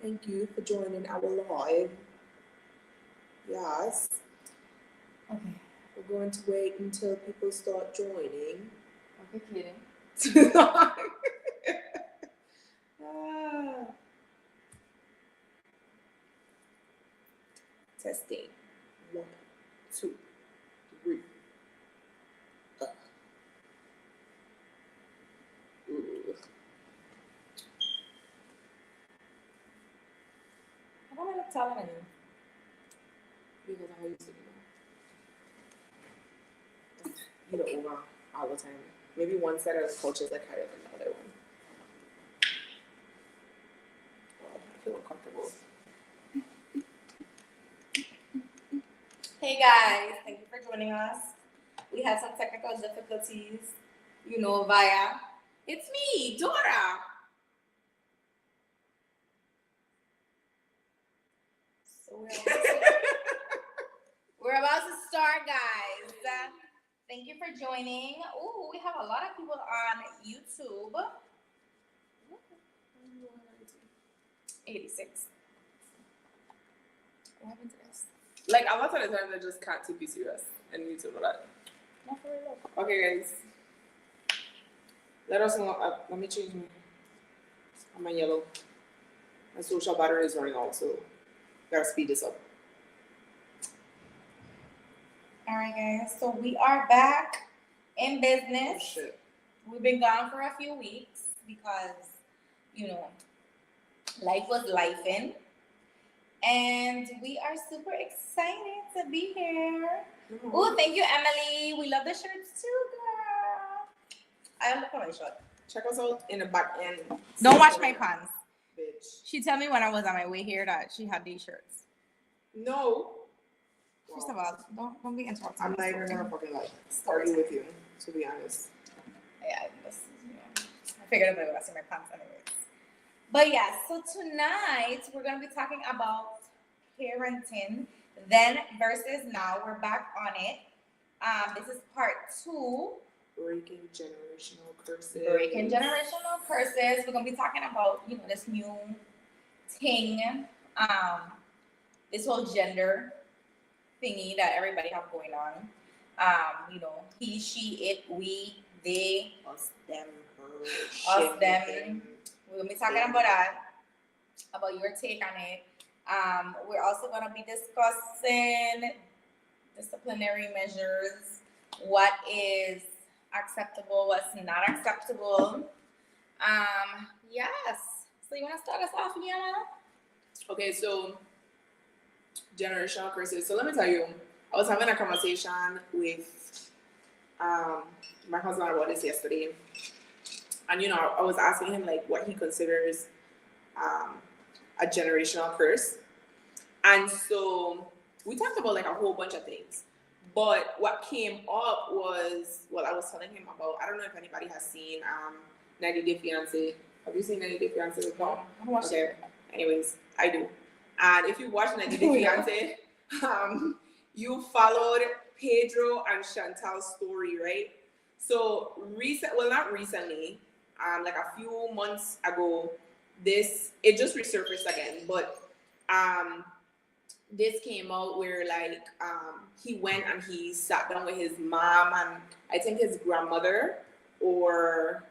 Thank you for joining our live. Yes. Okay. We're going to wait until people start joining. Okay, kidding. Ah. Testing. 1, 2, 3. Ooh. How am I not telling you? Because I used to do that. Over all the time. Maybe one set of coaches like higher than the other one. I feel uncomfortable. Hey guys, thank you for joining us. We had some technical difficulties, via. It's me, Dora. So we're about to start, guys. Thank you for joining. Oh, we have a lot of people on YouTube. 86. What happened to this? Like, a lot of the times I just can't take you serious and YouTube a lot. Not for real. Okay, guys. Let us know. Let me change my yellow. My social battery is running out, so gotta speed this up. All right, guys. So we are back in business. Oh, shit. We've been gone for a few weeks because, life was lifing. And we are super excited to be here. Mm-hmm. Oh, thank you, Emily. We love the shirts too, girl. I look at my shirt. Check us out in the back end. Don't watch my pants. Bitch. She told me when I was on my way here that she had these shirts. No. First of all, don't be interrupting. I'm not even gonna fucking argue with you, to be honest. Yeah, I figured I would see my pants anyways. But yeah, so tonight we're gonna be talking about parenting, then versus now. We're back on it. This is part 2. Breaking generational curses. We're gonna be talking about this new thing, this whole gender thingy that everybody have going on. He, she, it, we, they, us, them, her, them. We're gonna be talking about that, about your take on it. We're also gonna be discussing disciplinary measures, what is acceptable, what's not acceptable. Yes. So you wanna start us off, Yana? Okay, so generational curses. So let me tell you, I was having a conversation with my husband about this yesterday. And I was asking him like what he considers a generational curse. And so we talked about like a whole bunch of things. But what came up was, I was telling him about, I don't know if anybody has seen 90 Day Fiancé. Have you seen 90 Day Fiancé before? Okay. Anyways, I do. And if you watch 90 Day Fiancé, you followed Pedro and Chantal's story, right? So not recently, like a few months ago, it just resurfaced again, but this came out where like he went and he sat down with his mom and I think his grandmother or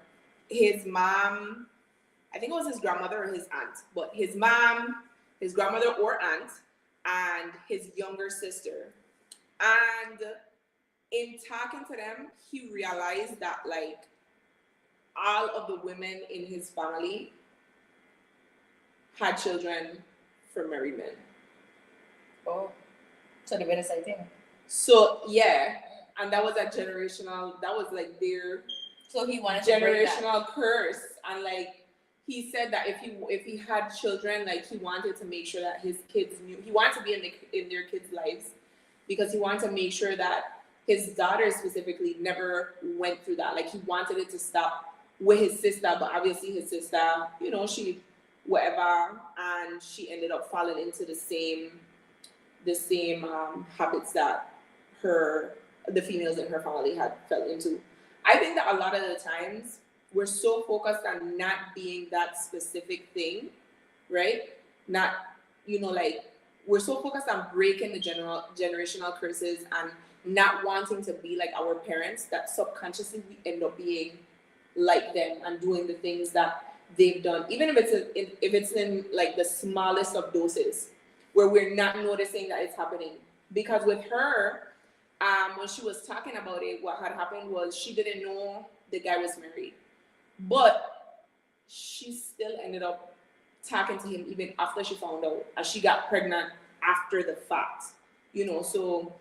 his mom, I think it was his grandmother or his aunt, but his mom, his grandmother or aunt, and his younger sister. And in talking to them, he realized that like all of the women in his family had children from married men. Oh, so they've been the same thing. So yeah, and that was that was like their so he wanted generational curse, and like he said that if he had children, like he wanted to make sure that his kids knew, he wanted to be in their kids' lives because he wanted to make sure that his daughter specifically never went through that. Like he wanted it to stop with his sister, but obviously his sister, she whatever, and she ended up falling into the same habits that the females in her family had fell into. I think that a lot of the times we're so focused on not being that specific thing, right? not, like, we're so focused on breaking the generational curses and not wanting to be like our parents that subconsciously we end up being like them and doing the things that they've done, even if it's in like the smallest of doses, where we're not noticing that it's happening. Because with her, when she was talking about it, what had happened was she didn't know the guy was married, but she still ended up talking to him even after she found out, and she got pregnant after the fact, so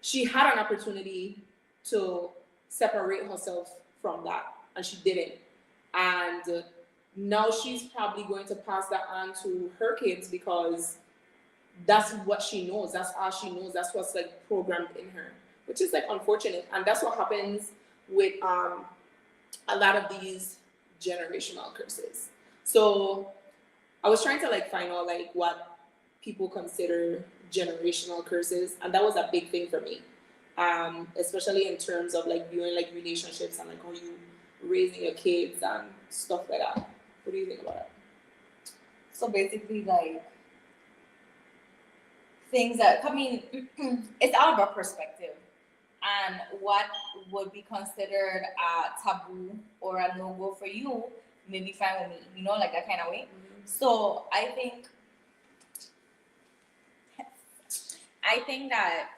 she had an opportunity to separate herself from that, and she didn't. And now she's probably going to pass that on to her kids because that's what she knows. That's all she knows. That's what's like programmed in her, which is like unfortunate. And that's what happens with a lot of these generational curses. So I was trying to like find out like what people consider generational curses, and that was a big thing for me, especially in terms of like viewing like relationships and like how you raising your kids and stuff like that. What do you think about it? So basically, like things that it's all about perspective and what would be considered a taboo or a no-go for you may be fine with me, like that kind of way. Mm-hmm. So I think that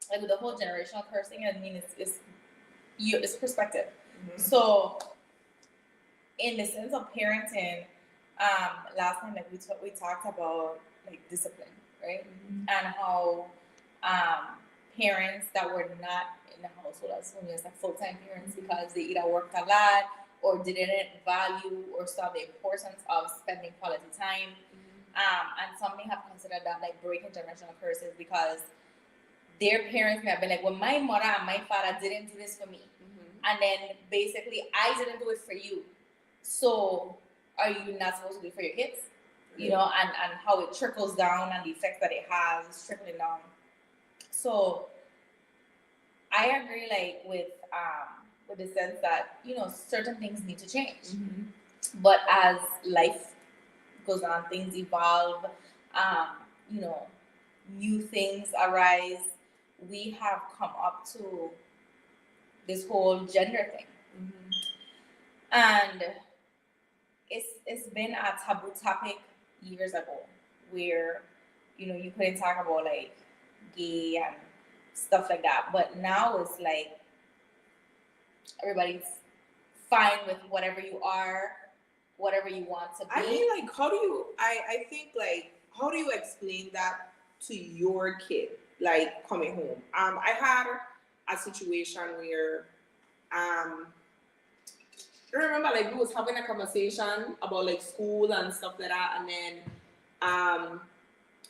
like with the whole generational cursing, it's perspective. Mm-hmm. So in the sense of parenting, last time like we talked about like discipline, right? Mm-hmm. And how parents that were not in the household as soon as like full-time parents, mm-hmm. because they either worked a lot or didn't value or saw the importance of spending quality time. Mm-hmm. And some may have considered that like breaking generational curses because their parents may have been like, well, my mother and my father didn't do this for me. Mm-hmm. And then basically I didn't do it for you. So are you not supposed to do it for your kids? Mm-hmm. And how it trickles down and the effects that it has is trickling down. So I agree like with the sense that, certain things need to change. Mm-hmm. But as life goes on, things evolve, new things arise. We have come up to this whole gender thing. Mm-hmm. And it's been a taboo topic years ago where, you couldn't talk about like gay and stuff like that. But now it's like everybody's fine with whatever you are, whatever you want to be. I mean, like, I think, like, how do you explain that to your kid, like, coming home? I had a situation where, I remember, like, we was having a conversation about, like, school and stuff like that, and then,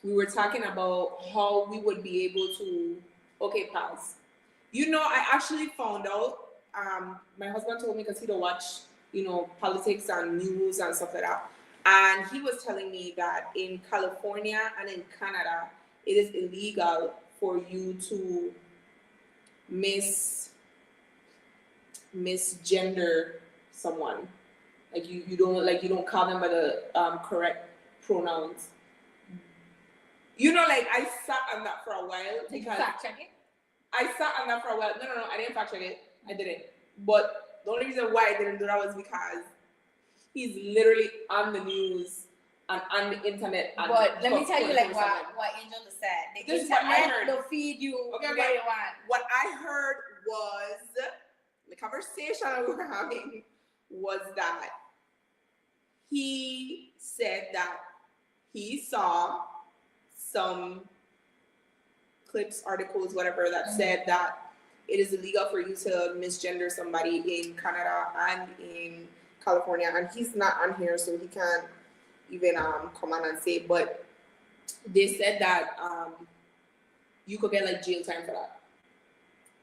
we were talking about how we would be able to, okay, pause. I actually found out, my husband told me because he don't watch, politics and news and stuff like that. And he was telling me that in California and in Canada, it is illegal for you to misgender someone. Like you don't call them by the correct pronouns. Like I sat on that for a while. Did you fact check it? I sat on that for a while. No, I didn't fact check it. I didn't. But the only reason why I didn't do that was because he's literally on the news and on the internet. But let me tell you like what Angel just said. The this internet is what I heard. Will feed you okay. What you want. What I heard was the conversation we were having was that he said that he saw some clips, articles, whatever, that mm-hmm. said that it is illegal for you to misgender somebody in Canada and in California, and he's not on here, so he can't even come on and say. But they said that you could get like jail time for that.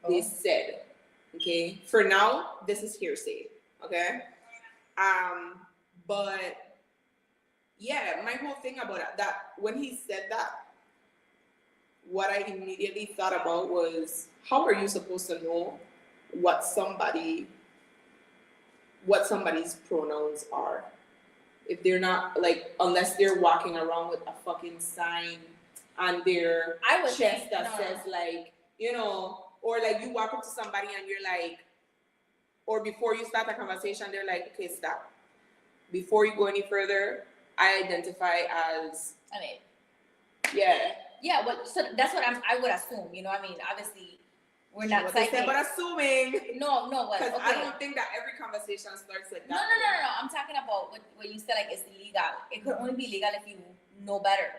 Oh. They said, okay. For now, this is hearsay, okay. But yeah, my whole thing about that when he said that, what I immediately thought about was, how are you supposed to know what somebody's pronouns are? if they're not like, unless they're walking around with a fucking sign on their I would chest think, that no. says like, you know, or like you walk up to somebody and you're like, or before you start a conversation, they're like, okay, stop. Before you go any further, I identify as, I mean, yeah. but so that's what I would assume. You know, I mean, obviously, we're not What they say, psychic. but assuming. No, but Because okay. I don't think that every conversation starts like that. No. I'm talking about when you say like it's illegal. It could only be legal if you know better.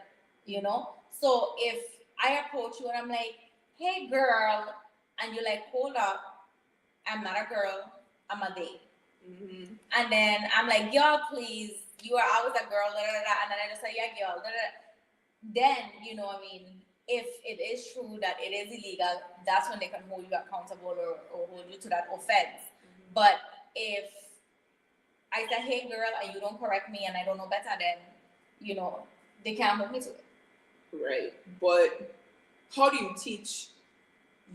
You know. So if I approach you and I'm like, "Hey, girl," and you're like, "Hold up, I'm not a girl. I'm a date." Mm-hmm. And then I'm like, "Girl, please, you are always a girl." And then I just say, "Yeah, girl." Then you know, I mean, if it is true that it is illegal, that's when they can hold you accountable or hold you to that offense. Mm-hmm. But if I say, "Hey, girl," and you don't correct me and I don't know better, then you know they can't hold me to it. Right. But how do you teach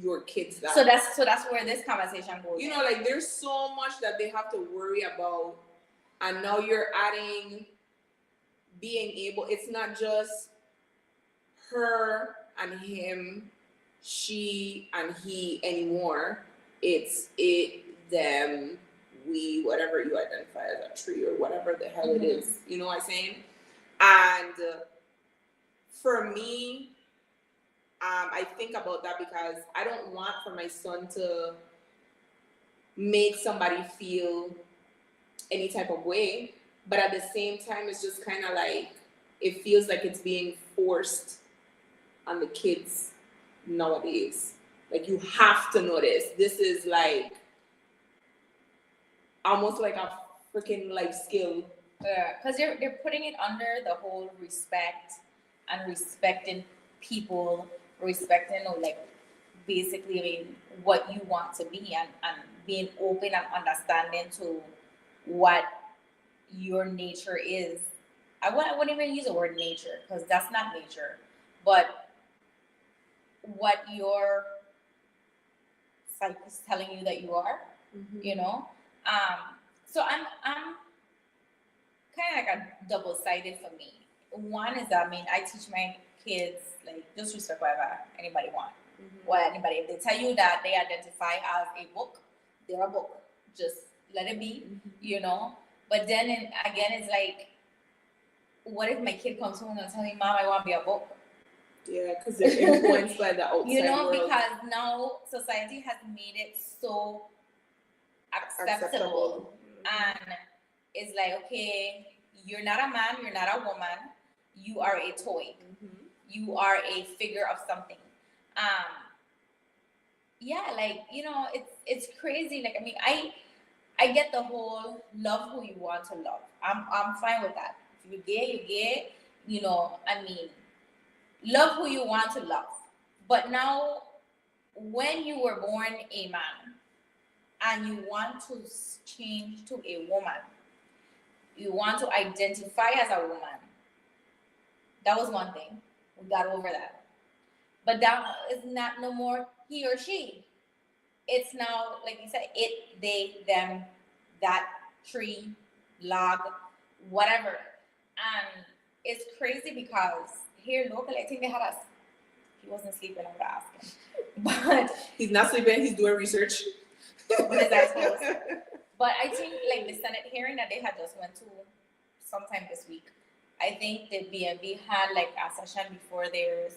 your kids that? So that's where this conversation goes. You know, like there's so much that they have to worry about, and now you're adding being able. It's not just her and him, she and he anymore. It's it, them, we, whatever you identify as a tree or whatever the hell it is. You know what I'm saying? And for me, I think about that because I don't want for my son to make somebody feel any type of way, but at the same time, it's just kind of like it feels like it's being forced on the kids nowadays. Like you have to know this. This is like almost like a freaking life skill. Because they're putting it under the whole respect and respecting people, respecting or like basically, I mean, what you want to be and being open and understanding to what your nature is. I wouldn't even use the word nature because that's not nature, but what your psyche is telling you that you are, you know. So I'm kind of like a double-sided for me. One is that, I mean, I teach my kids like just respect whatever anybody want. What anybody, if they tell you that they identify as a book, they're a book. Just let it be, you know. But then again, it's like, what if my kid comes home and tells me, "Mom, I want to be a book"? Yeah, because they're influenced by the outside You know, world. because now society has made it so acceptable. And it's like, okay, you're not a man, you're not a woman, you are a toy. You are a figure of something. Yeah, like, you know, it's crazy. Like, I mean, I get the whole love who you want to love. I'm fine with that. If you're gay, you're gay. You know, I mean, love who you want to love. But now, when you were born a man and you want to change to a woman, you want to identify as a woman, that was one thing. We got over that. But that is not no more he or she. It's now, like you said, it, they, them, that, tree, log, whatever. And it's crazy because here locally, I think they had us. He wasn't sleeping, I would ask him. But he's not sleeping, he's doing research. What is that supposed? But I think like the Senate hearing that they had just went to sometime this week, I think the BNB had like a session before theirs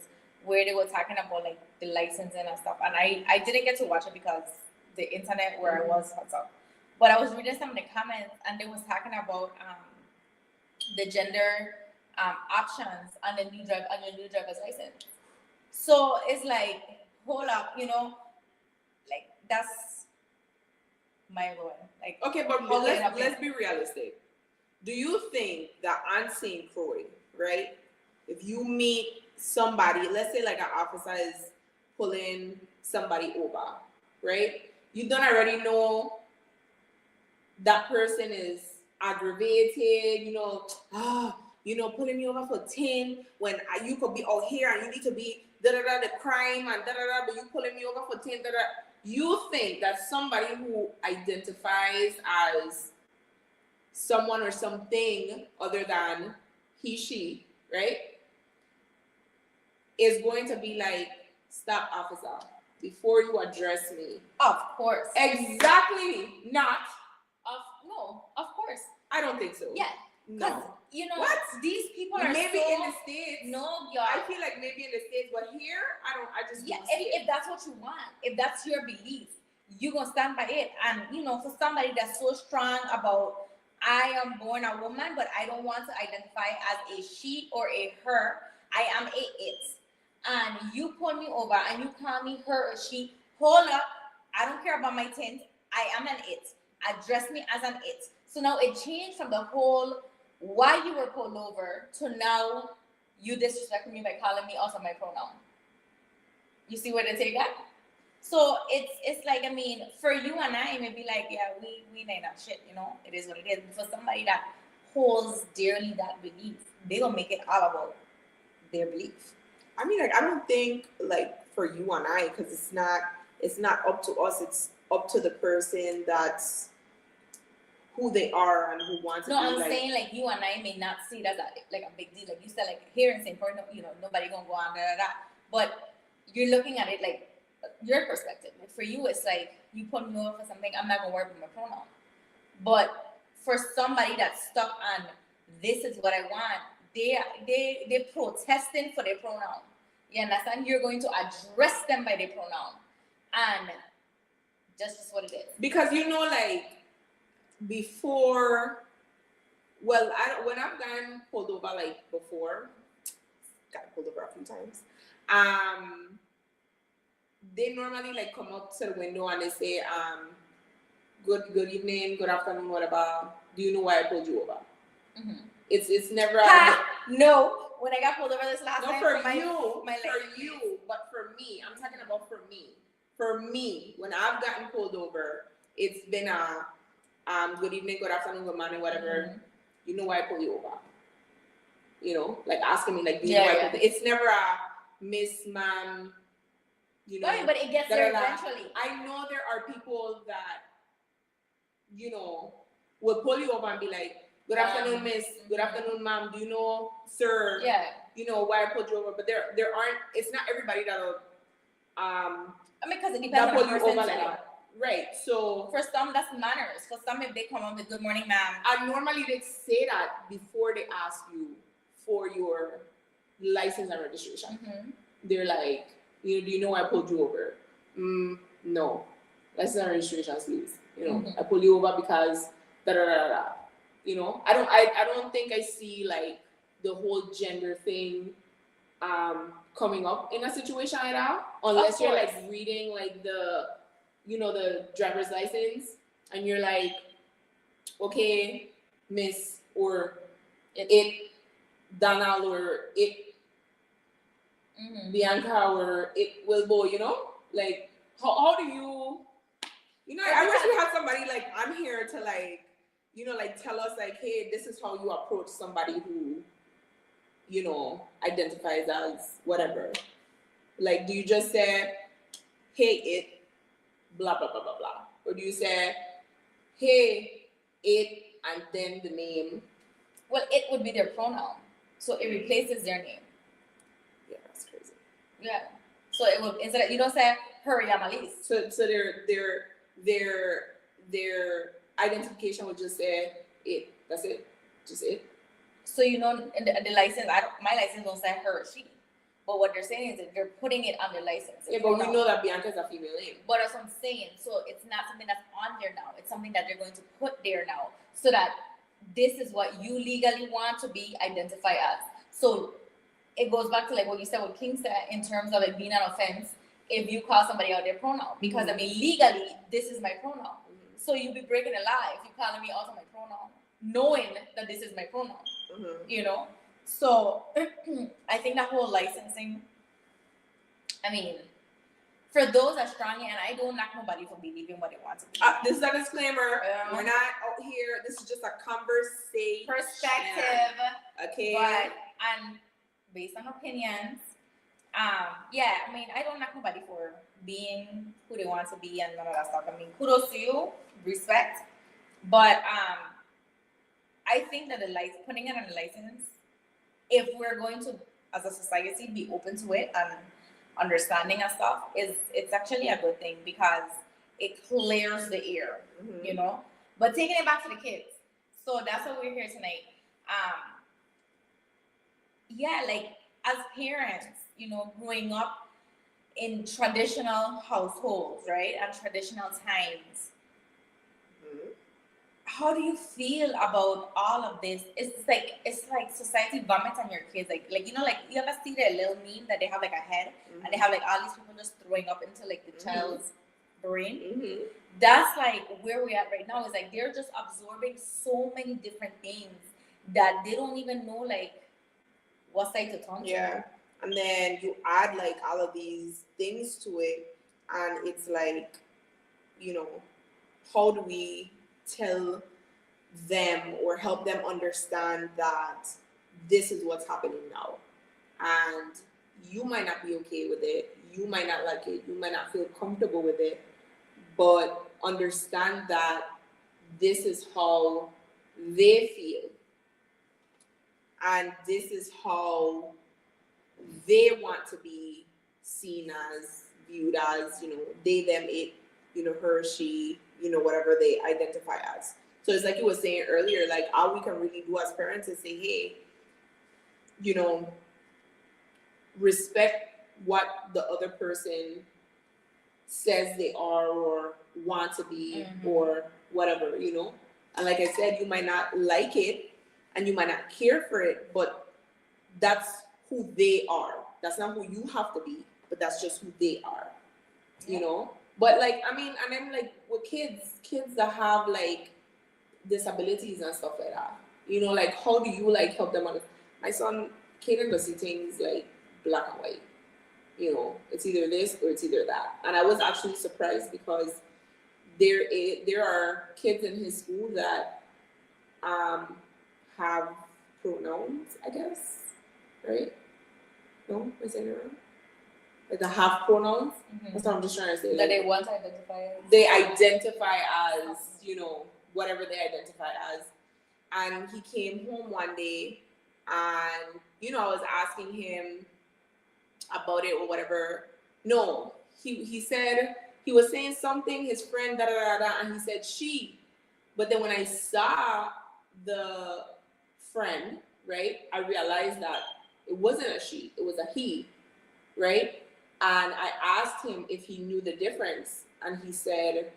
where they were talking about like the licensing and stuff. And I didn't get to watch it because the internet where I was hot up. But I was reading some of the comments and they was talking about the gender options on the new driver's license. So it's like, hold up, you know, like that's mind blowing. Like, okay, but let's be realistic. Do you think that on St. Croix, right? If you meet somebody, let's say like an officer is pulling somebody over, right? You don't already know that person is aggravated, you know, pulling me over for 10 when you could be out here and you need to be the crime and but you pulling me over for 10 You think that somebody who identifies as someone or something other than he, she, right, is going to be like, stop, officer, before you address me. Of course. Exactly not. No, of course. I don't think so. Yeah. Because, No. you know, What? these people are Maybe so... in the States. No, y'all. I feel like maybe in the States, but here, I just Yeah, don't see it. if that's what you want, if that's your belief, you're going to stand by it. And, you know, for somebody that's so strong about, I am born a woman, but I don't want to identify as a she or a her. I am a it. And you pull me over and you call me her or she, hold up. I don't care about my tint. I am an it. Address me as an it. So now it changed from the whole why you were pulled over to now you disrespecting me by calling me also my pronoun. You see where they take that? So it's like, I mean, for you and I, may be like, yeah, we ain't that shit, you know, it is what it is. But for somebody that holds dearly that belief, they don't make it all about their belief. I mean, like, I don't think like for you and I, because it's not up to us. It's up to the person that's who they are and who wants to No, be I'm like, saying like you and I may not see that as like a big deal. Like you said, like here in St. Paul, you know, nobody gonna go on that. But you're looking at it like your perspective. Like for you, it's like you put me over for something. I'm not gonna worry about my pronoun. But for somebody that's stuck on this is what I want, they protesting for their pronoun. You understand? You're going to address them by their pronoun, and just what it is. because you know, like before, well, when I've gotten pulled over, like before, got pulled over a few times. They normally like come up to the window and they say, good evening, good afternoon, whatever. Do you know why I pulled you over? Mm-hmm. It's never. No. When I got pulled over this last time, for my you, but for me, I'm talking about for me. For me, when I've gotten pulled over, it's been a good evening, good afternoon, good morning, whatever. Mm-hmm. You know why I pulled you over? You know, like asking me, like, do you know why I pulled you? It's never a miss, ma'am. You know, right, but it gets there eventually. I know there are people that, you know, will pull you over and be like, good afternoon, miss. Good afternoon, ma'am. Do you know, sir? Yeah. You know why I pulled you over? But there aren't. It's not everybody that'll. I mean, because it depends on the person like that. Right. So for some, that's manners. For some, if they come up with good morning, ma'am. And normally they say that before they ask you for your license and registration. Mm-hmm. They're like, do you know why I pulled you over? No. License and registration, please. You know, I pulled you over because da da da da. You know, I don't think I see like the whole gender thing coming up in a situation like that, unless you're like reading like the driver's license and you're like, okay, miss, or it Donald, or it Bianca, or it Wilbo, you know, like how do you I wish we had somebody like I'm here to like, like tell us like, hey, this is how you approach somebody who, identifies as whatever. Like, do you just say, hey, it, blah, blah, blah, blah, blah? Or do you say, hey, it, and then the name? Well, it would be their pronoun. So it replaces their name. Yeah, that's crazy. Yeah. So it would, instead of, you don't say, hurry, I'm Alice. So their identification would just say it. That's it. Just it. So in the license, my license don't say her or she, but what they're saying is that they're putting it on their license. Yeah, but we know that Bianca is a female name. But that's what I'm saying. So it's not something that's on there now. It's something that they're going to put there now, so that this is what you legally want to be identified as. So it goes back to like what you said, what King said, in terms of it being an offense if you call somebody out their pronoun, because I mean legally this is my pronoun. So you'd be breaking a lie if you're calling me also my pronoun, knowing that this is my pronoun. So I think that whole licensing, I mean, for those that strong, and I don't knock nobody for believing what they want to believe. This is a disclaimer. We're not out here. This is just a conversation. Perspective. Okay. But, and based on opinions, yeah, I mean, I don't knock nobody for being who they want to be and none of that stuff. I mean, kudos to you, respect. But I think that putting it on a license, if we're going to, as a society, be open to it and understanding and stuff, it's actually a good thing because it clears the air, Mhm. you know. But taking it back to the kids, so that's why we're here tonight. Yeah, like as parents, you know, growing up in traditional households, right, and traditional times, Mhm. how do you feel about all of this? It's like society vomits on your kids. Like you know, like you ever see that little meme that they have like a head and they have like all these people just throwing up into like the child's brain. Mhm. That's like where we're at right now. Is like they're just absorbing so many different things that they don't even know like what side to turn to. Yeah. And then you add like all of these things to it, and it's like, you know, how do we tell them or help them understand that this is what's happening now? And you might not be okay with it, you might not like it, you might not feel comfortable with it, but understand that this is how they feel, and this is how they want to be seen as, viewed as, you know, they, them, it, you know, her, she, you know, whatever they identify as. So it's like you were saying earlier, like all we can really do as parents is say, hey, you know, respect what the other person says they are or want to be or whatever, you know. And like I said, you might not like it and you might not care for it, but that's who they are. That's not who you have to be, but that's just who they are, you know. But like, I mean, and then like with kids that have like disabilities and stuff like that, you know, like how do you like help them on? My son Kaden does see things like black and white, you know, it's either this or it's either that. And I was actually surprised because there are kids in his school that have pronouns, I guess, right? No, am I saying it wrong? Like the half pronouns. That's what I'm just trying to say. That Like, they want to identify as. they identify as, you know, whatever they identify as. And he came home one day, and you know, I was asking him about it or whatever. No, he said he was saying something. His friend da da da da, and he said she. But then when I saw the friend, right, I realized that it wasn't a she, it was a he, right? And I asked him if he knew the difference, and he said,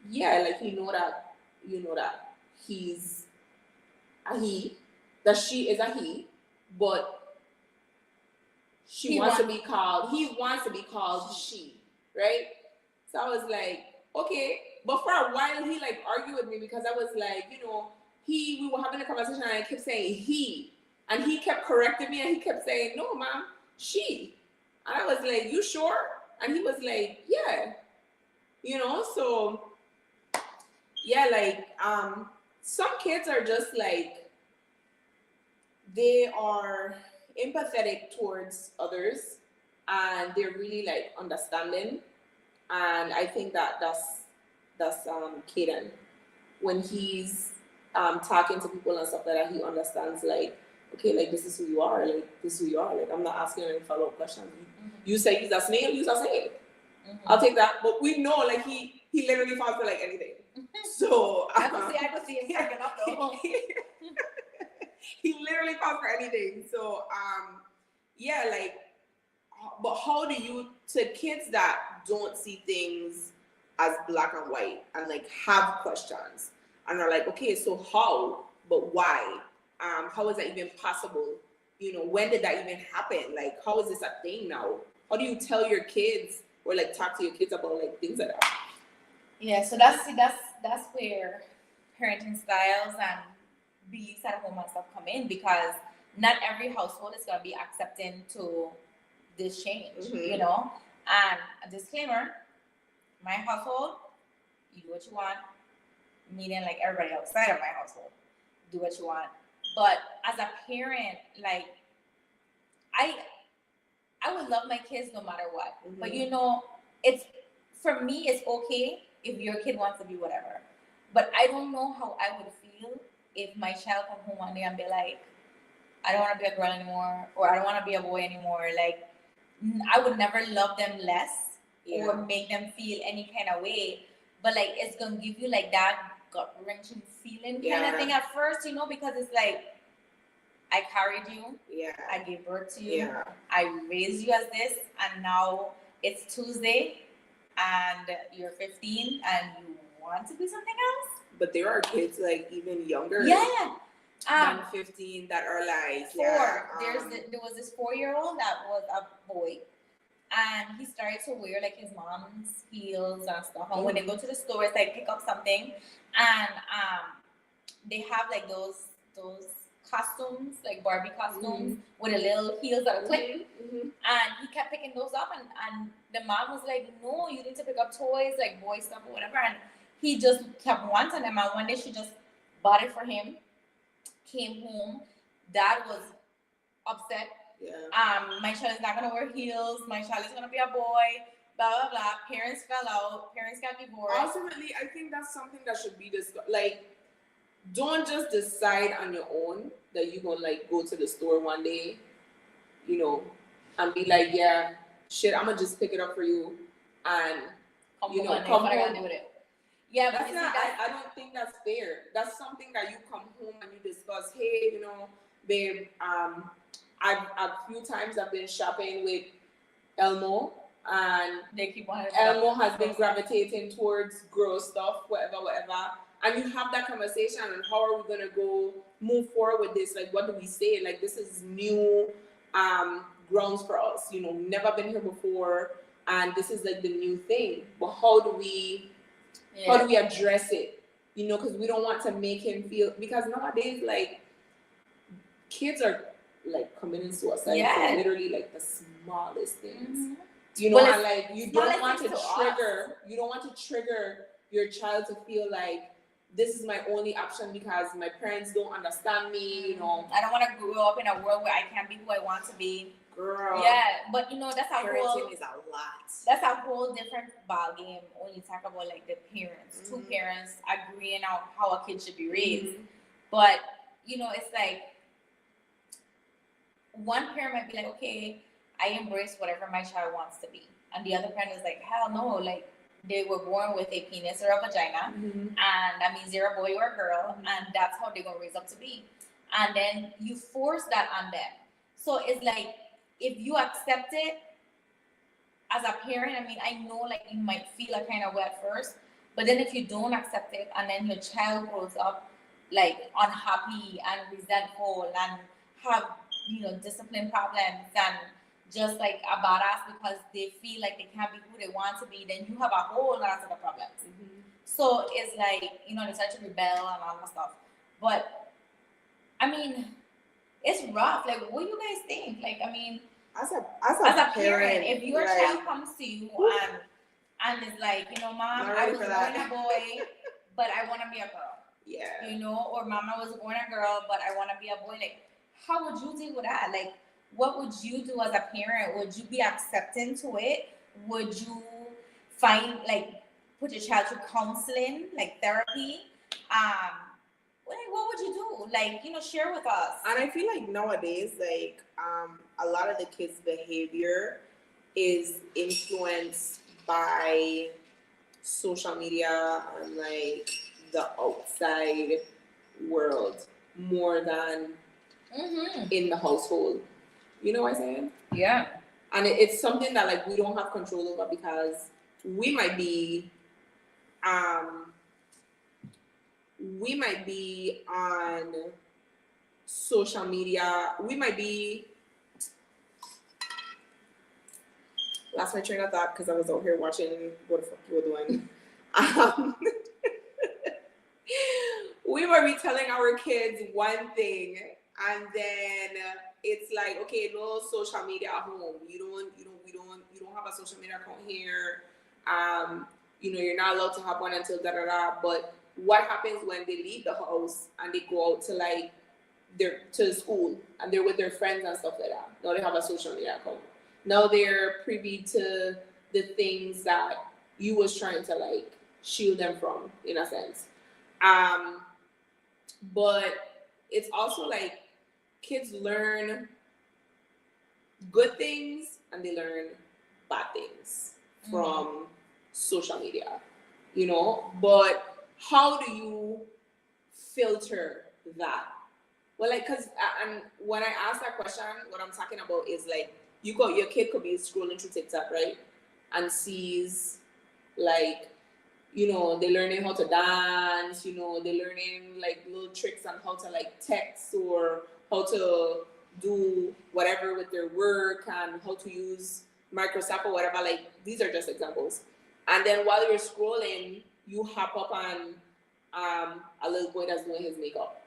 "Yeah, like you know that he's a he, that she is a he, but he wants to be called she, right?" So I was like, okay. But for a while he like argued with me because I was like, you know, we were having a conversation and I kept saying he. And he kept correcting me and he kept saying, no, ma'am, she. And I was like, you sure? And he was like, yeah. You know, so yeah, like some kids are just like, they are empathetic towards others and they're really like understanding. And I think that that's Kaden, when he's talking to people and stuff like that, he understands like, okay, like this is who you are, like this is who you are, like I'm not asking any follow-up questions. You say use a snail, use a snail. I'll take that. But we know like he literally falls for like anything. So I could see him cracking up though. He literally falls for anything. So yeah, like, but how do you, to kids that don't see things as black and white and like have questions and are like, okay, so how, but why, how is that even possible, you know, when did that even happen, like how is this a thing now, how do you tell your kids or like talk to your kids about like things like that? Yeah, so that's where parenting styles and beliefs at home and stuff come in, because not every household is gonna be accepting to this change, you know. And a disclaimer, my household, you do what you want, meaning like everybody outside of my household, do what you want. But as a parent, like I would love my kids no matter what. But you know, it's, for me, it's okay if your kid wants to be whatever. But I don't know how I would feel if my child come home one day and be like, I don't want to be a girl anymore, or I don't want to be a boy anymore, like, I would never love them less or make them feel any kind of way. But like, it's gonna give you like that gut wrenching feeling kind of thing at first, you know, because it's like, I carried you, I gave birth to you, I raised you as this, and now it's Tuesday, and you're 15, and you want to be something else. But there are kids like even younger. Than 15 that are like 4. There was this 4-year-old that was a boy, and he started to wear like his mom's heels and stuff. And when they go to the store, it's like pick up something, and they have like those costumes, like Barbie costumes with the little heels that are clip. And he kept picking those up, and the mom was like, "No, you need to pick up toys, like boy stuff or whatever." And he just kept wanting them. And one day she just bought it for him. Came home, dad was upset. My child is not gonna wear heels. My child is gonna be a boy. Blah blah blah. Parents fell out. Parents got divorced. Ultimately, I think that's something that should be discussed. Like, don't just decide on your own that you're gonna like go to the store one day, you know, and be like, yeah, shit, I'm gonna just pick it up for you, and come home. With it. Yeah, but that's not. I don't think that's fair. That's something that you come home and you discuss. Hey, you know, babe, I've a few times I've been shopping with Elmo, and Elmo has been gravitating towards girl stuff, whatever. And you have that conversation, and how are we gonna move forward with this? Like, what do we say? Like, this is new grounds for us. You know, never been here before, and this is like the new thing. But how do we address it? You know, because we don't want to make him feel, because nowadays, like, kids are like committing suicide for literally like the smallest things. You know, and like you don't want to trigger your child to feel like this is my only option because my parents don't understand me. You know, I don't want to grow up in a world where I can't be who I want to be. Girl. Yeah, but you know, that's a whole different ball game when you talk about like the parents, two parents agreeing on how a kid should be raised. But you know, it's like one parent might be like, okay, I embrace whatever my child wants to be, and the other parent is like, hell no, like they were born with a penis or a vagina, and that means they're a boy or a girl, and that's how they're gonna raise up to be. And then you force that on them. So it's like, if you accept it as a parent, I mean, I know like you might feel a kind of way at first, but then if you don't accept it and then your child grows up like unhappy and resentful and have, you know, discipline problems and just like a badass because they feel like they can't be who they want to be, then you have a whole lot of other problems. So it's like, you know, they start to rebel and all that stuff. But I mean, it's rough. Like, what do you guys think? Like, I mean, as a parent, if your child comes to you and is like, you know, mom, I was born a boy, but I want to be a girl. Yeah. You know, or mom, I was born a girl, but I want to be a boy. Like, how would you deal with that? Like, what would you do as a parent? Would you be accepting to it? Would you find, like, put your child through counseling, like therapy? What would you do? Like, you know, share with us. And I feel like nowadays, like, a lot of the kids' behavior is influenced by social media and like the outside world more than in the household. You know what I'm saying? Yeah. And it's something that like we don't have control over because we might be on social media. We might be. Lost my train of thought because I was out here watching what the fuck you were doing. We might be telling our kids one thing, and then it's like, okay, no social media at home. We don't have a social media account here. You know, you're not allowed to have one until da da da. But what happens when they leave the house and they go out to like to school and they're with their friends and stuff like that? Now they have a social media account. Now they're privy to the things that you was trying to like shield them from, in a sense. but it's also like kids learn good things and they learn bad things from social media, you know. But how do you filter that? Well, like, cause and when I ask that question, what I'm talking about is like your kid could be scrolling through TikTok, right, and sees like, you know, they're learning how to dance, you know, they're learning like little tricks on how to like text or how to do whatever with their work and how to use Microsoft or whatever. Like, these are just examples. And then while you're scrolling, you hop up on a little boy that's doing his makeup,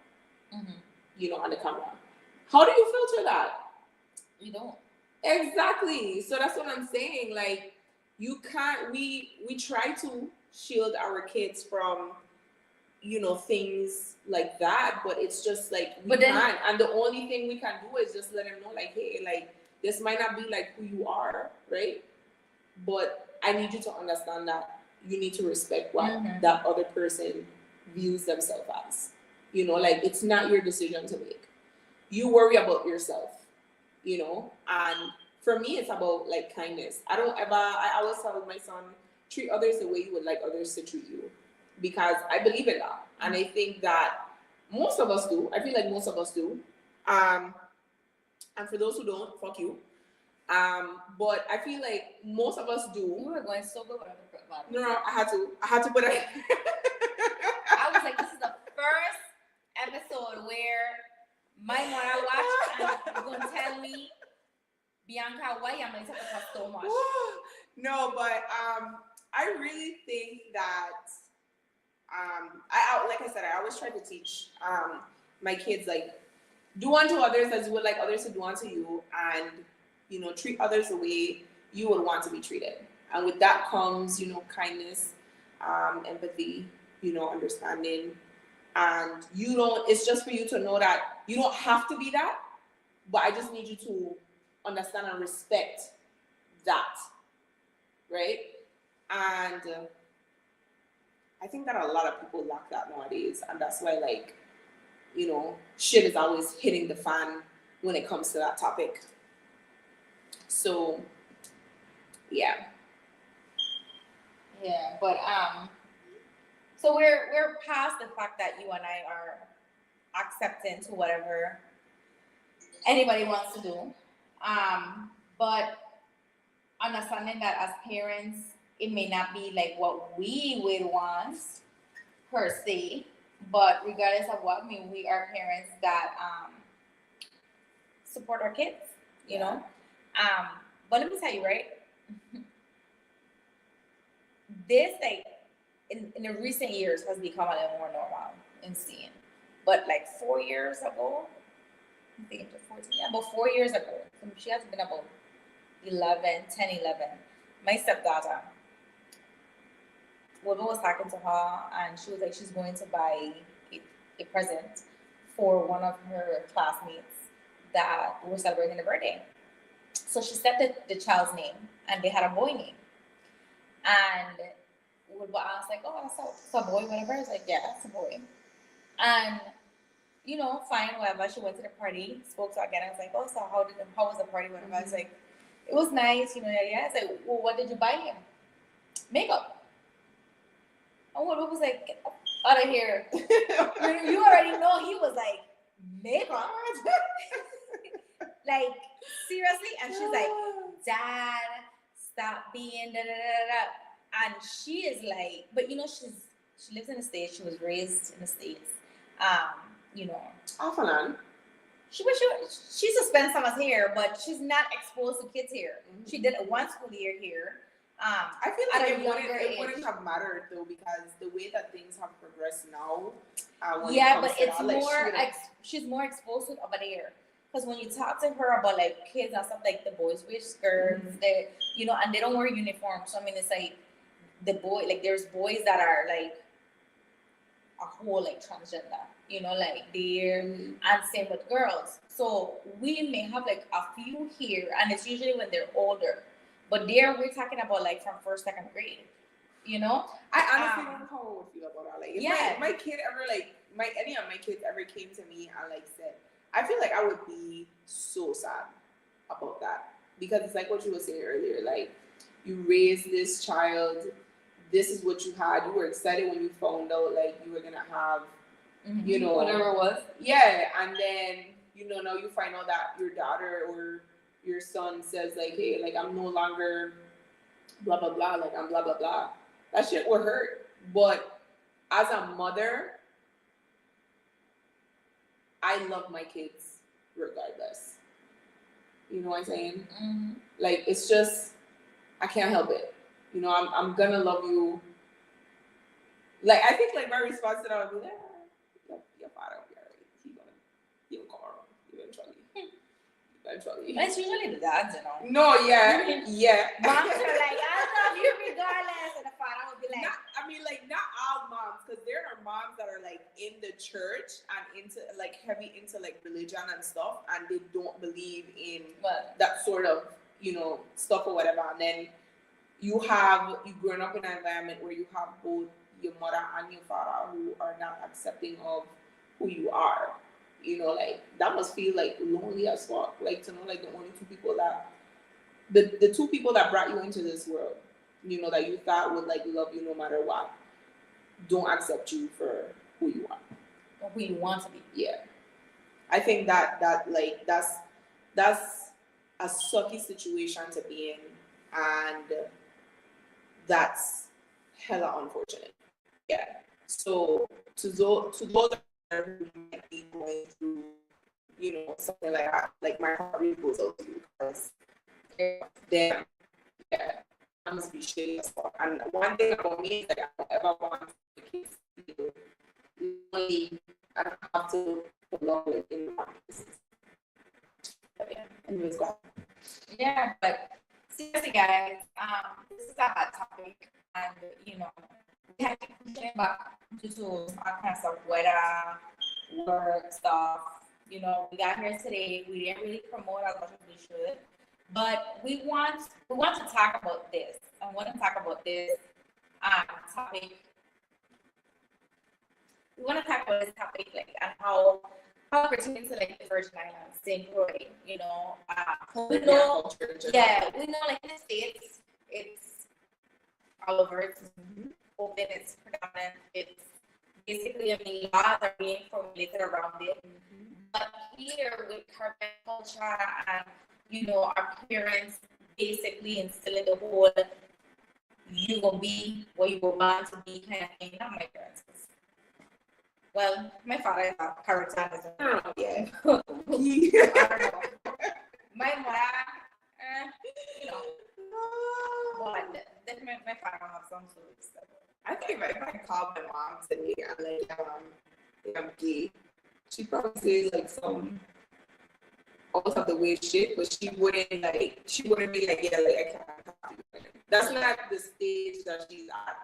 you know, on the camera. How do you filter that? You don't. Exactly. So that's what I'm saying. Like, you can't. We try to shield our kids from, you know, things like that, but it's just like we can't. And the only thing we can do is just let them know, like, hey, like, this might not be like who you are, right? But I need you to understand that you need to respect what that other person views themselves as. You know, like, it's not your decision to make. You worry about yourself, you know. And for me, it's about like kindness. I always tell my son, treat others the way you would like others to treat you, because I believe in that. And I think that most of us do. I feel like most of us do. And for those who don't, fuck you. But I feel like most of us do. You were going so good with it. No, I had to put it. I was like, this is the first episode where my mother watched and you're gonna tell me, Bianca, why am I talking about so much? No, but I really think that I like I said, I always try to teach my kids, like, do unto others as you would like others to do unto you, and, you know, treat others the way you would want to be treated. And with that comes, you know, kindness, empathy, you know, understanding. And you don't, it's just for you to know that you don't have to be that, but I just need you to understand and respect that, right? And I think that a lot of people lack that nowadays, and that's why, like, you know, shit is always hitting the fan when it comes to that topic. So, yeah. Yeah, but so we're past the fact that you and I are accepting to whatever anybody wants to do. But understanding that as parents, it may not be like what we would want per se, but regardless of what, I mean, we are parents that support our kids, you know. But let me tell you, right? This, like, in the recent years has become a little more normal in seeing. But like 4 years ago, I think it was 14, yeah, about 4 years ago, she has been about 10, 11. My stepdaughter, Wilma was talking to her, and she was like, she's going to buy a present for one of her classmates that were celebrating the birthday. So she said the child's name, and they had a boy name. And I was like, oh, that's a boy, whatever. I was like, yeah, that's a boy. And, you know, fine, whatever. She went to the party, spoke to her again. I was like, oh, so how was the party, whatever? I was like, it was nice, you know, yeah. I was like, well, what did you buy him? Makeup. And Wilbur was like, get out of here. You already know he was like, makeup? Like, seriously? And she's like, Dad, stop being da-da-da-da. And she is like, but you know, she lives in the States. She was raised in the States. You know. Off and on. She used to spend summers here, but she's not exposed to kids here. She did one school year here. I feel like it wouldn't have mattered though, because the way that things have progressed now. Yeah, but it's more she's more exposed to it over there. Because when you talk to her about like kids and stuff, like the boys wear skirts, they, you know, and they don't wear uniforms. So I mean, it's like there's boys that are like a whole like transgender, you know, like they're and same with girls. So we may have like a few here, and it's usually when they're older. But there we're talking about like from first, second grade. you know. I honestly don't know how I would feel about that. Like, if Yeah. my kid ever, like, any of my kids ever came to me and, like, said, I feel like I would be so sad about that. Because it's like what you were saying earlier. Like, you raised this child, this is what you had. You were excited when you found out, like, you were going to have, you know. Whatever it was. Yeah, and then, you know, now you find out that your daughter or your son says, like, hey, like, I'm no longer blah, blah, blah, like, I'm blah, blah, blah. That shit would hurt. But as a mother, I love my kids regardless. You know what I'm saying? Mm-hmm. Like, it's just, I can't help it. You know, I'm gonna love you. Like, I think, like, my response to that would be, your father will be alright. He'll come around eventually. Eventually. It's usually the dads, you know. No, yeah, yeah. Moms are like, I love you regardless, and the father would be like, not all moms, because there are moms that are, like, in the church and into, like, heavy into, like, religion and stuff, and they don't believe in that sort of, you know, stuff or whatever. And then you growing up in an environment where you have both your mother and your father who are not accepting of who you are. You know, like, that must feel, like, lonely as fuck. Like, to know, like, the only two people that, the two people that brought you into this world, you know, that you thought would, like, love you no matter what, don't accept you for who you are. or who you want to be. Yeah. I think that like, that's a sucky situation to be in, and that's hella unfortunate. Yeah. So to those who might be going through, you know, something like that, like, my heart really goes out to you, because damn, yeah, I must be shitty as fuck. And one thing about me is, like, I don't ever want the kids to feel lonely. I don't have to belong, like, in my business. But yeah, anyways, go ahead. Yeah, but seriously, guys, this is a hot topic, and you know, we have to push it back due to all kinds of weather, work stuff. You know, we got here today. We didn't really promote as much as we should, but we want to talk about this. I want to talk about this topic. We want to talk about this topic, like, and how it pertains to, like, the Virgin Islands, St. Croix. You know, we know, yeah, we know, like, in the States, it's all over. It's open. It's predominant. It's basically, I mean, laws are being formulated around it. But here with Caribbean culture and, you know, our parents basically instilling the whole, you gonna be what you were born to be kind of thing. Not my parents. Well, my father is a character. Yeah. I don't know. My mother, you know, but definitely my father have some sort of stuff. I think if I call my mom today and, like, I'm gay, she'd probably say, like, some all of the weird shit, but she wouldn't be like, yeah, like, I can't talk to you. That's not the stage that she's at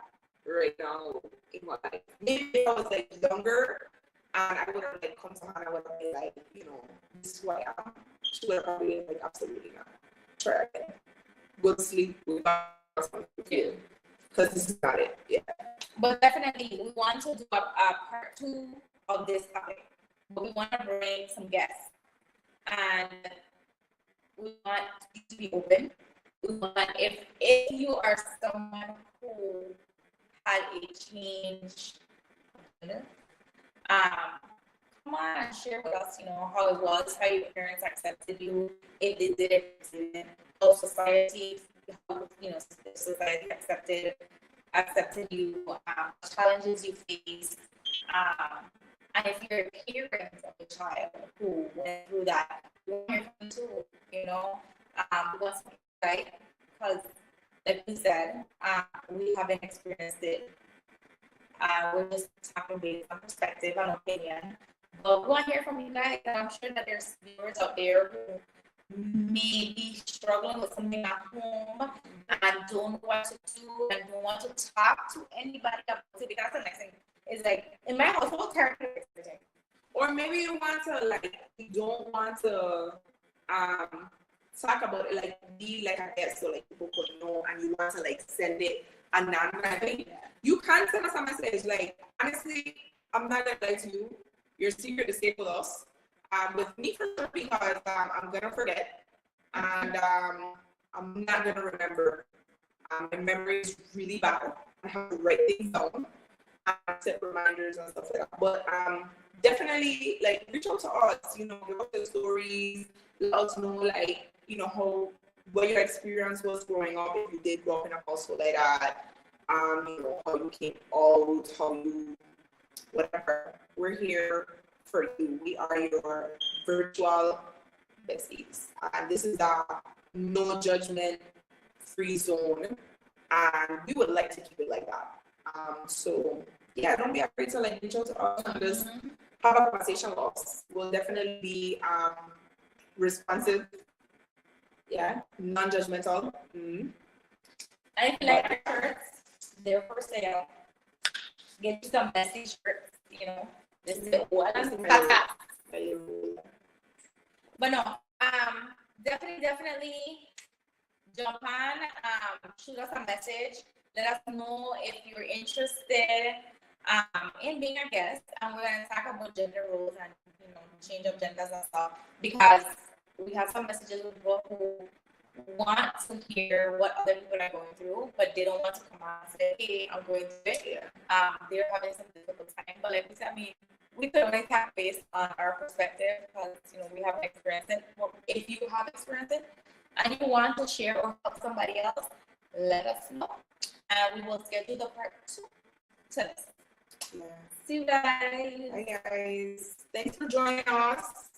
right now in my life. Maybe if I was, like, younger and I would have, like, come to her and I would have been like, you know, this is who I am. She would have probably been like, absolutely not. Try again. Go to sleep without something to feel. Because this is not it. Yeah. But definitely, we want to do a part 2 of this topic. But we want to bring some guests. And we want you to be open. We want, if you are someone who had a change, come on and share with us, you know, how it was, how your parents accepted you, if they did it, how society, how, you know, society accepted you, challenges you faced, and if you're a parent of a child who went through that, we want to hear from you too, you know, we want some insight, because like we said, we haven't experienced it. We're just talking based on perspective and opinion. But we want to hear from you guys, and I'm sure that there's viewers out there who may be struggling with something at home and don't know what to do and don't want to talk to anybody about it, because that's the next thing. It's like, in my household, therapy is everything. Or maybe you want to, like, you don't want to talk about it, like, be like a guest so, like, people could know, and you want to, like, send it and non-grabbing, you can send us a message. Like, honestly, I'm not gonna lie to you. Your secret is safe with us. With me for sure, because I'm gonna forget, and I'm not gonna remember. My memory is really bad. I have to write things down and set reminders and stuff like that. But definitely, like, reach out to us. You know, give us your stories. Let us know, like, you know, what your experience was growing up, if you did grow up in a household like that. You know, how you came out, how you, whatever. We're here for you. We are your virtual besties, and this is a no judgment free zone, and we would like to keep it like that. So yeah, don't be afraid to like reach out to us and just have a conversation with us. We'll definitely be responsive, yeah, non-judgmental. And if you like our shirts, they're for sale. Get you some messy shirts, you know. This is the one. But no, definitely jump on, shoot us a message. Let us know if you're interested in being a guest. And we're gonna talk about gender roles and, you know, change of genders and stuff, because we have some messages with people who want to hear what other people are going through, but they don't want to come out and say, hey, I'm going through it. They're having some difficult time. But like we said, I mean, we could only talk based on our perspective, because, you know, we haven't experienced it. Well, if you have experienced it and you want to share or help somebody else, let us know. And we will schedule the part 2 to this. Yeah. See you guys. Hi guys. Thanks for joining us.